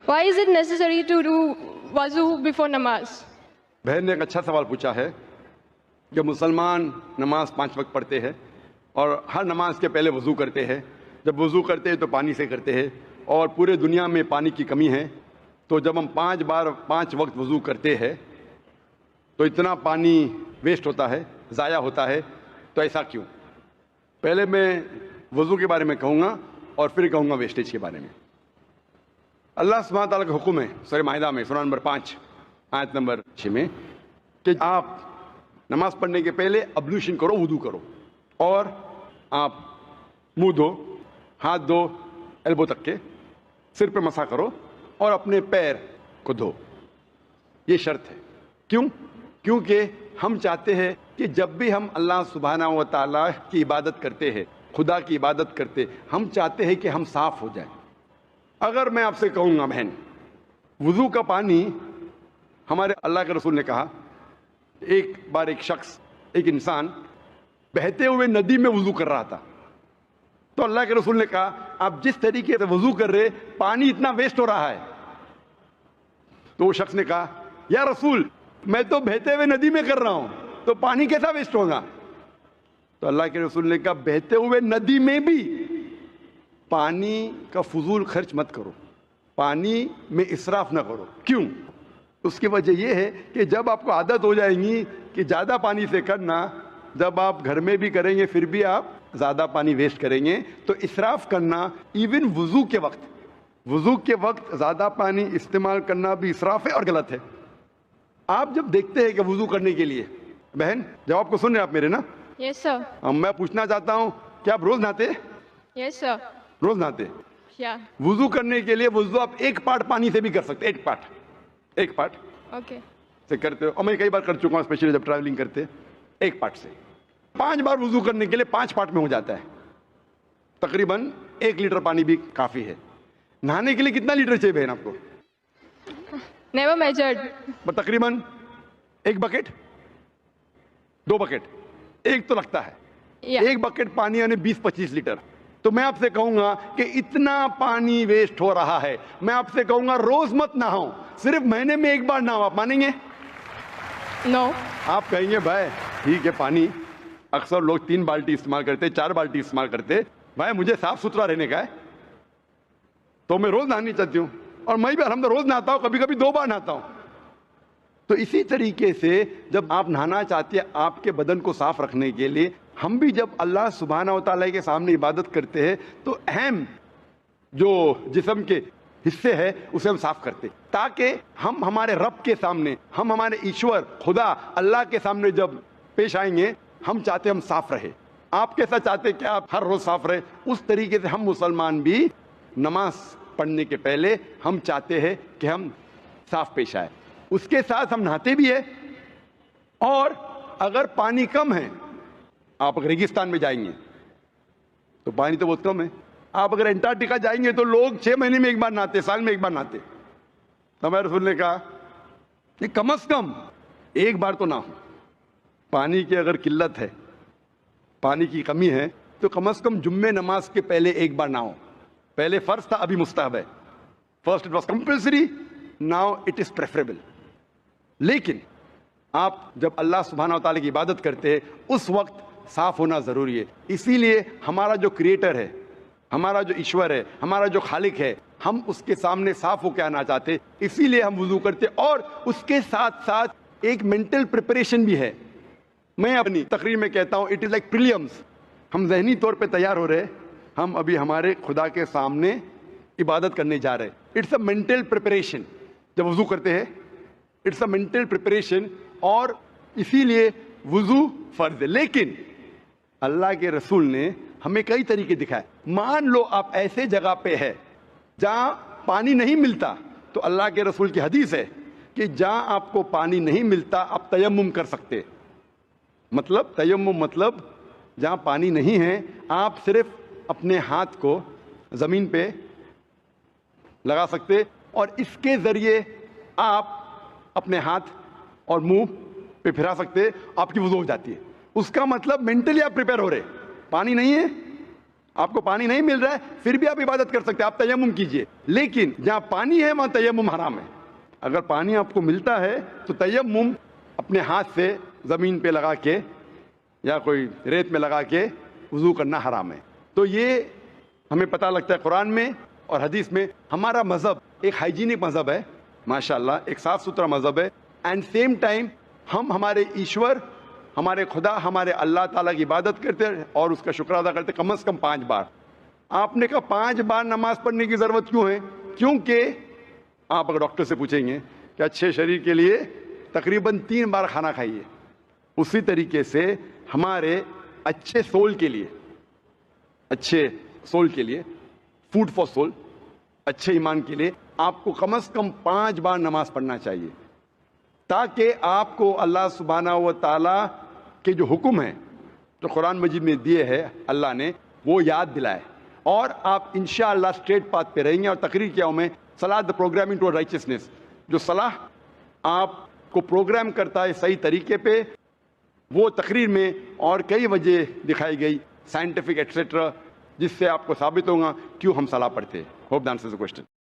Why is it necessary to do wuzu before namaz? بہن نے ایک اچھا سوال پوچھا ہے کہ مسلمان نماز 5 وقت پڑھتے ہیں اور ہر نماز کے پہلے وضو کرتے ہیں. جب وضو کرتے ہیں تو پانی سے کرتے ہیں اور پورے دنیا میں پانی کی کمی ہے. تو جب ہم 5 بار 5 وقت وضو کرتے ہیں تو اتنا پانی ویسٹ ہوتا ہے, ضائع ہوتا ہے. تو ایسا کیوں؟ پہلے میں وضو کے بارے میں کہوں گا اور پھر کہوں گا ویسٹیج کے بارے میں. اللہ سبحانہ تعالیٰ کا حکم ہے سورہ مائدہ میں سورہ نمبر 5 آیت نمبر 6 میں کہ آپ نماز پڑھنے کے پہلے ابلیوشن کرو, وضو کرو, اور آپ منہ دھو, ہاتھ دھو ایلبو تک کے, سر پہ مسح کرو اور اپنے پیر کو دھو. یہ شرط ہے. کیوں؟ کیونکہ ہم چاہتے ہیں کہ جب بھی ہم اللہ سبحانہ و تعالیٰ کی عبادت کرتے ہیں, خدا کی عبادت کرتے, ہم چاہتے ہیں کہ ہم صاف ہو جائیں. اگر میں آپ سے کہوں گا بہن, وضو کا پانی, ہمارے اللہ کے رسول نے کہا ایک بار ایک شخص, ایک انسان بہتے ہوئے ندی میں وضو کر رہا تھا. تو اللہ کے رسول نے کہا آپ جس طریقے سے وضو کر رہے پانی اتنا ویسٹ ہو رہا ہے. تو وہ شخص نے کہا یا رسول میں تو بہتے ہوئے ندی میں کر رہا ہوں تو پانی کیسا ویسٹ ہوگا؟ تو اللہ کے رسول نے کہا بہتے ہوئے ندی میں بھی پانی کا فضول خرچ مت کرو, پانی میں اسراف نہ کرو. کیوں؟ اس کی وجہ یہ ہے کہ جب آپ کو عادت ہو جائے گی کہ زیادہ پانی سے کرنا, جب آپ گھر میں بھی کریں گے پھر بھی آپ زیادہ پانی ویسٹ کریں گے. تو اسراف کرنا ایون وضو کے وقت زیادہ پانی استعمال کرنا بھی اسراف ہے اور غلط ہے. آپ جب دیکھتے ہیں کہ وضو کرنے کے لیے, بہن جواب کو سن رہے آپ میرے نا؟ Yes, sir. میں پوچھنا چاہتا ہوں کہ آپ روز نہاتے؟ Yes, sir. روز نہاتے. Yeah. وضو کرنے کے لیے وضو آپ ایک پارٹ پانی سے بھی کر سکتے, ایک پارٹ Okay. سے کرتے ہو. اور میں کئی بار کر چکا ہوں, اسپیشلی جب ٹریولنگ کرتے, ایک پارٹ سے 5 بار وضو کرنے کے لیے 5 پارٹ میں ہو جاتا ہے. تقریباً 1 لیٹر پانی بھی کافی ہے. نہانے کے لیے کتنا لیٹر چاہیے بہن آپ کو؟ Never measured. تقریباً 1 بکٹ, 2 بکٹ, ایک تو لگتا ہے. Yeah. 1 بکٹ پانی یعنی 20-25 لیٹر. تو میں آپ سے کہوں گا کہ اتنا پانی ویسٹ ہو رہا ہے, میں آپ سے کہوں گا روز مت نہاؤ, صرف مہینے میں 1 بار نہاؤ. آپ مانیں گے؟ No. آپ کہیں گے بھائی ٹھیک ہے, پانی اکثر لوگ 3 بالٹی استعمال کرتے, 4 بالٹی استعمال کرتے, بھائی مجھے صاف ستھرا رہنے کا ہے تو میں روز نہانی چاہتی ہوں, اور میں بھی الحمد روز نہاتا ہوں, کبھی کبھی 2 بار نہاتا ہوں. تو اسی طریقے سے جب آپ نہانا چاہتے ہیں آپ کے بدن کو صاف رکھنے کے لیے, ہم بھی جب اللہ سبحانہ و تعالیٰ کے سامنے عبادت کرتے ہیں تو اہم جو جسم کے حصے ہے اسے ہم صاف کرتے, تاکہ ہم ہمارے رب کے سامنے, ہم ہمارے ایشور خدا اللہ کے سامنے جب پیش آئیں گے, ہم چاہتے ہم صاف رہے. آپ کیسا چاہتے کہ آپ ہر روز صاف رہے, اس طریقے سے ہم مسلمان بھی نماز پڑھنے کے پہلے ہم چاہتے ہیں کہ ہم صاف پیش آئے. اس کے ساتھ ہم نہاتے بھی ہیں, اور اگر پانی کم ہے, آپ اگر ریگستان میں جائیں گے تو پانی تو بہت کم ہے. آپ اگر انٹارکٹیکا جائیں گے تو لوگ 6 مہینے میں 1 بار نہاتے, سال میں 1 بار نہاتے. تو ہمارے رسول نے کہا کہ کم از کم 1 بار تو نہ ہو. پانی کی اگر قلت ہے, پانی کی کمی ہے, تو کم از کم جمعہ نماز کے پہلے 1 بار نہ ہو. پہلے فرض تھا, ابھی مستحب ہے. First it was compulsory, now it is preferable. لیکن آپ جب اللہ سبحانہ و تعالیٰ کی عبادت کرتے ہیں اس وقت صاف ہونا ضروری ہے. اسی لیے ہمارا جو کریٹر ہے, ہمارا جو ایشور ہے, ہمارا جو خالق ہے, ہم اس کے سامنے صاف ہو کے آنا چاہتے, اسی لیے ہم وضو کرتے. اور اس کے ساتھ ساتھ ایک مینٹل پریپریشن بھی ہے. میں اپنی تقریر میں کہتا ہوں اٹ از لائک پریلیمز. ہم ذہنی طور پہ تیار ہو رہے, ہم ابھی ہمارے خدا کے سامنے عبادت کرنے جا رہے. It's a mental preparation. جب وضو کرتے ہیں اٹس اے مینٹل پریپریشن, اور اسی لیے وضو فرض ہے. لیکن اللہ کے رسول نے ہمیں کئی طریقے دکھائے. مان لو آپ ایسے جگہ پہ ہے جہاں پانی نہیں ملتا, تو اللہ کے رسول کی حدیث ہے کہ جہاں آپ کو پانی نہیں ملتا آپ تیمم کر سکتے. مطلب تیمم مطلب جہاں پانی نہیں ہے آپ صرف اپنے ہاتھ کو زمین پہ لگا سکتے, اور اس کے ذریعے آپ اپنے ہاتھ اور منہ پہ پھرا سکتے, آپ کی وضو ہو جاتی ہے. اس کا مطلب مینٹلی آپ پریپیئر ہو رہے. پانی نہیں ہے, آپ کو پانی نہیں مل رہا ہے پھر بھی آپ عبادت کر سکتے ہیں, آپ تیمم کیجئے. لیکن جہاں پانی ہے وہاں تیمم حرام ہے. اگر پانی آپ کو ملتا ہے تو تیمم اپنے ہاتھ سے زمین پہ لگا کے یا کوئی ریت میں لگا کے وضو کرنا حرام ہے. تو یہ ہمیں پتہ لگتا ہے قرآن میں اور حدیث میں. ہمارا مذہب ایک ہائیجینک مذہب ہے ماشاءاللہ, ایک صاف ستھرا مذہب ہے. اینڈ سیم ٹائم ہم ہمارے ایشور, ہمارے خدا, ہمارے اللہ تعالیٰ کی عبادت کرتے ہیں اور اس کا شکر ادا کرتے کم از کم 5 بار. آپ نے کہا 5 بار نماز پڑھنے کی ضرورت کیوں ہے؟ کیونکہ آپ اگر ڈاکٹر سے پوچھیں گے کہ اچھے شریر کے لیے تقریباً 3 بار کھانا کھائیے, اسی طریقے سے ہمارے اچھے سول کے لیے فوڈ فار سول, اچھے ایمان کے لیے آپ کو کم از کم 5 بار نماز پڑھنا چاہیے, تاکہ آپ کو اللہ سبحانہ و تعالیٰ کے جو حکم ہیں جو قرآن مجید میں دیے ہیں اللہ نے, وہ یاد دلائے اور آپ انشاءاللہ اسٹریٹ پاتھ پہ رہیں گے. اور تقریر کیا ہوں میں, صلاح دا پروگرامنگ ٹو رائچسنس, جو صلاح آپ کو پروگرام کرتا ہے صحیح طریقے پہ, وہ تقریر میں اور کئی وجہ دکھائی گئی سائنٹیفک ایٹسیٹرا, جس سے آپ کو ثابت ہوگا کیوں ہم صلاح پڑھتے ہیں. Hope the answers the question.